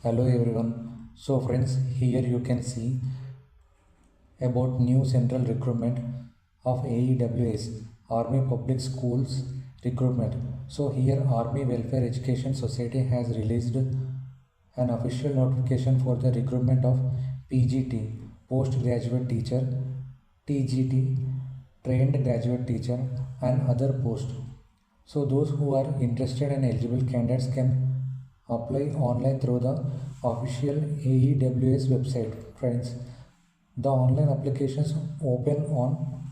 Hello everyone. So friends, here you can see about new central recruitment of AWES, Army Public Schools recruitment. So here Army Welfare Education Society has released an official notification for the recruitment of PGT, postgraduate teacher, TGT, trained graduate teacher and other posts. So those who are interested and eligible candidates can apply online through the official AWES website. Friends, the online applications open on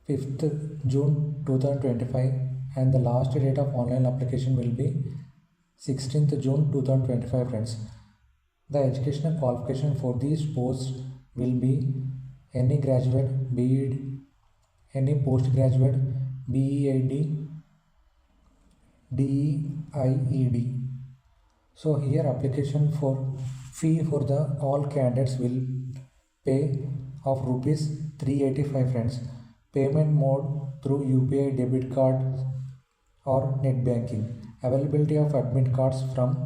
5th June 2025 and the last date of online application will be 16th June 2025. Friends, the educational qualification for these posts will be any graduate BEd, any postgraduate BEd, DEIED. So here application for fee for the all candidates will pay of rupees 385. Friends, payment mode through UPI debit card or net banking. Availability of admit cards from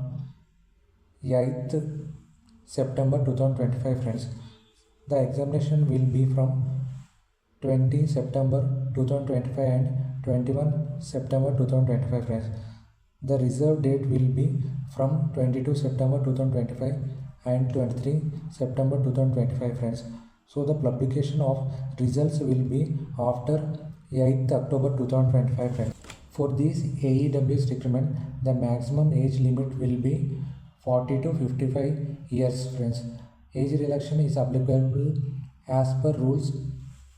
8th September 2025. Friends, the examination will be from 20 September 2025 and 21 September 2025. Friends, the reserve date will be from 22 September 2025 and 23 September 2025. Friends, so the publication of results will be after 8th October 2025. Friends, for this AWES recruitment, the maximum age limit will be 40 to 55 years. Friends, age relaxation is applicable as per rules.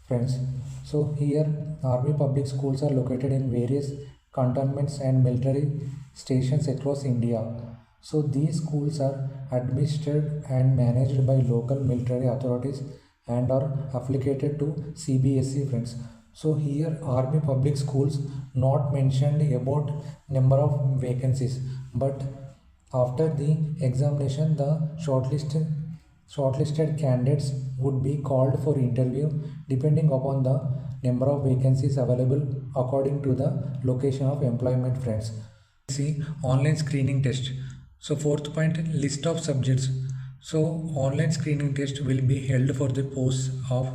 Friends, so here Army public schools are located in various cantonments and military stations across India. So these schools are administered and managed by local military authorities and are affiliated to CBSE. Friends, so here Army public schools not mentioned about number of vacancies, but after the examination the shortlisted candidates would be called for interview depending upon the number of vacancies available according to the location of employment. Friends, see online screening test. So fourth point, list of subjects. So online screening test will be held for the posts of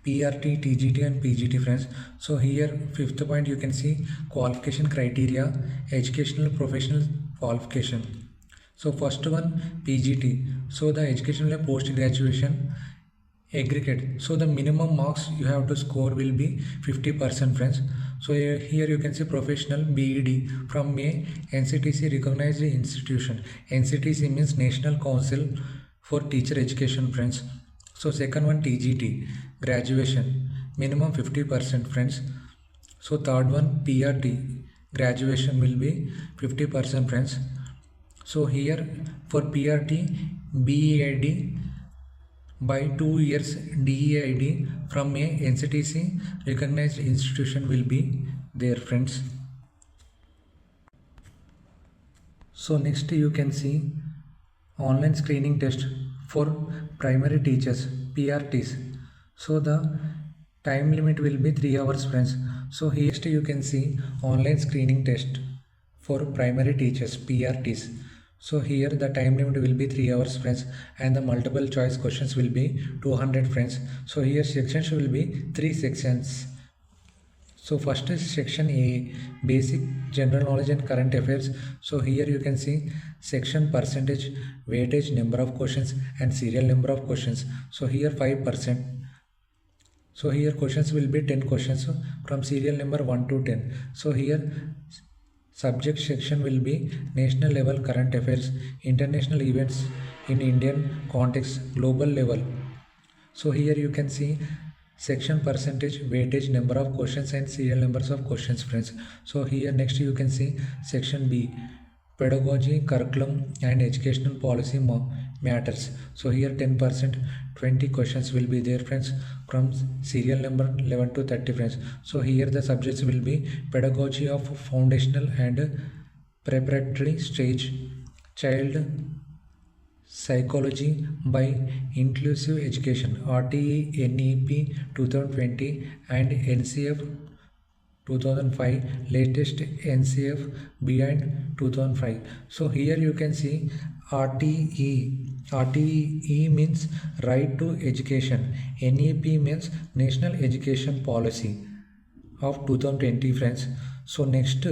PRT, TGT and PGT. Friends, so here fifth point you can see qualification criteria, educational professional qualification. So first one, PGT. So the educational post graduation aggregate. So the minimum marks you have to score will be 50%. Friends, so here you can see professional BEd from a NCTC recognized institution. NCTC means National Council for Teacher Education. Friends, so second one, TGT graduation minimum 50%. Friends, so third one, PRT graduation will be 50%. Friends, so here for PRT, BEd by 2 years, DEID from a NCTC recognized institution will be there. Friends, so next you can see online screening test for primary teachers, PRTs. So the time limit will be 3 hours. Friends, so here you can see online screening test for primary teachers, PRTs. So here the time limit will be 3 hours. Friends, and the multiple choice questions will be 200. Friends, so here sections will be 3 sections. So first is section A, basic general knowledge and current affairs. So here you can see section percentage, weightage, number of questions and serial number of questions. So here 5%. So here questions will be 10 questions from serial number 1 to 10. So here subject section will be national level current affairs, international events in Indian context, global level. So here you can see section percentage, weightage, number of questions and serial numbers of questions. Friends, so here next you can see section B, pedagogy, curriculum and educational policy matters. So here 10%, 20 questions will be there. Friends, from serial number 11 to 30. Friends, so here the subjects will be pedagogy of foundational and preparatory stage, child psychology by inclusive education, RTE NEP 2020 and NCF 2005, latest NCF beyond 2005. So here you can see RTE means Right to Education. NEP means National Education Policy of 2020 friends. So next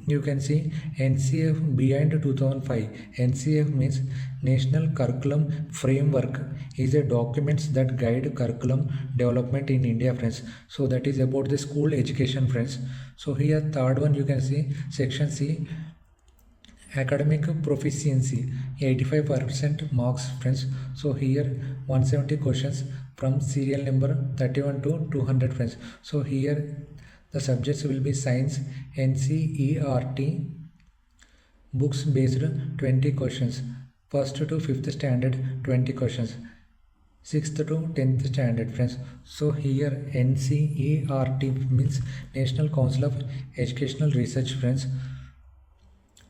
you can see NCF behind 2005. NCF means National Curriculum Framework is a document that guide curriculum development in India friends. So that is about the school education friends. So here third one you can see section C, academic proficiency 85% marks friends. So here 170 questions from serial number 31 to 200 friends. So here the subjects will be science, NCERT books based 20 questions, first to 5th standard 20 questions, 6th to 10th standard friends. So here NCERT means National Council of Educational Research friends.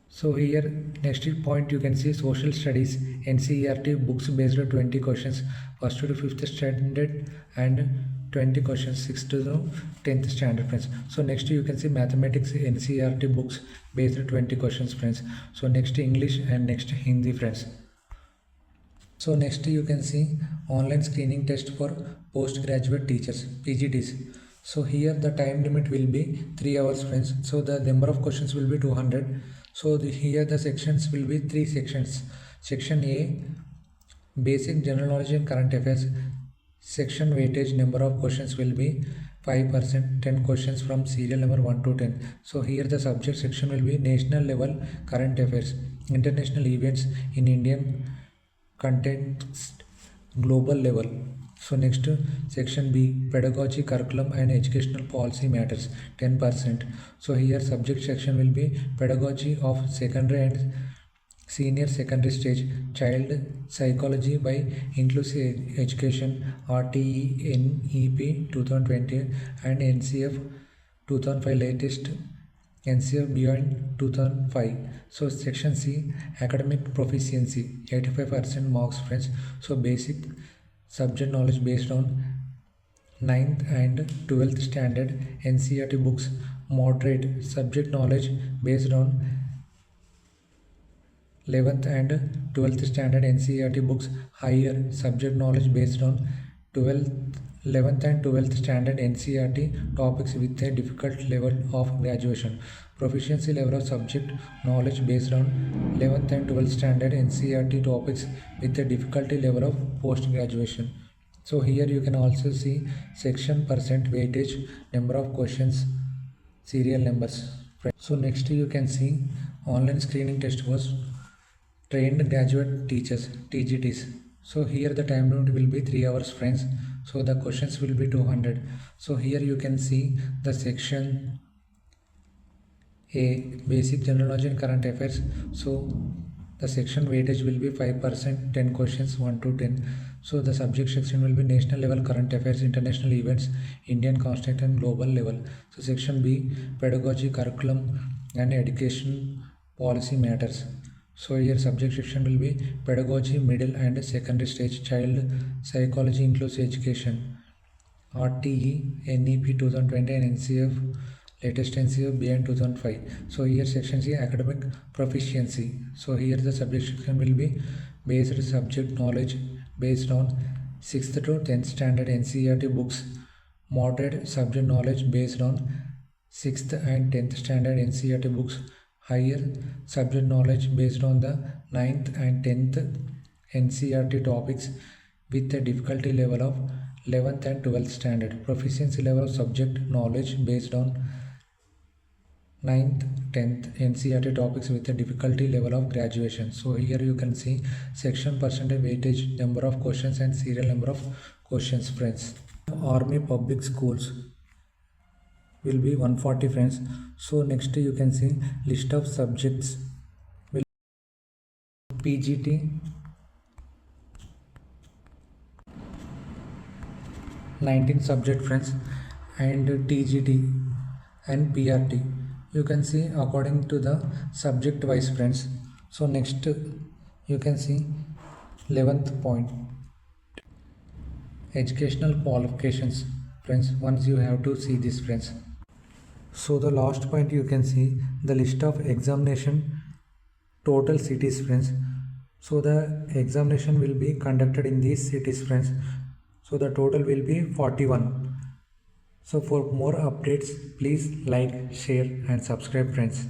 So here next point you can see social studies, NCERT books based on 20 questions, first to 5th standard and 20 questions 6th to 10th standard friends. So next you can see mathematics, NCERT books based on 20 questions friends. So next English and next Hindi friends. So next you can see online screening test for postgraduate teachers, PGTs. So here the time limit will be 3 hours friends. So the number of questions will be 200. So here the sections will be 3 sections. Section A, basic general knowledge and current affairs. Section weightage number of questions will be 5%, 10 questions from serial number 1 to 10. So here the subject section will be national level current affairs, international events in Indian context, global level. So next section B, pedagogy, curriculum and educational policy matters 10%. So here subject section will be pedagogy of secondary and senior secondary stage, child psychology by inclusive education, RTE, NEP 2020 and NCF 2005 latest NCF beyond 2005. So section C, academic proficiency 85% marks friends. So basic subject knowledge based on 9th and 12th standard NCERT books, moderate subject knowledge based on 11th and 12th standard NCERT books, higher subject knowledge based on 11th and 12th standard NCERT topics with a difficult level of graduation. Proficiency level of subject knowledge based on 11th and 12th standard NCERT topics with a difficulty level of post graduation. So here you can also see section percent weightage, number of questions, serial numbers. So next you can see online screening test was trained graduate teachers, TGTs. So here the time limit will be 3 hours friends. So the questions will be 200. So here you can see the section A, basic general knowledge and current affairs. So the section weightage will be 5%, 10 questions 1 to 10. So the subject section will be national level current affairs, international events, Indian context and global level. So section B, pedagogy, curriculum and education policy matters. So here subject section will be pedagogy, middle and secondary stage, child psychology inclusive education, RTE, NEP 2020 and NCF latest NCF beyond 2005. So here section C, academic proficiency. So here the subject section will be based subject knowledge based on 6th to 10th standard NCERT books, moderate subject knowledge based on 6th and 10th standard NCERT books, higher subject knowledge based on the 9th and 10th NCERT topics with a difficulty level of 11th and 12th standard. Proficiency level of subject knowledge based on 9th, 10th NCERT topics with a difficulty level of graduation. So here you can see section percentage weightage, number of questions and serial number of questions friends. Army public schools will be 140 friends. So next you can see list of subjects will PGT 19 subject friends and TGT and PRT. You can see according to the subject wise friends. So next you can see 11th point, educational qualifications friends. Once you have to see this friends. So the last point you can see the list of examination total cities friends. So the examination will be conducted in these cities friends. So the total will be 41. So for more updates, please like, share and subscribe friends.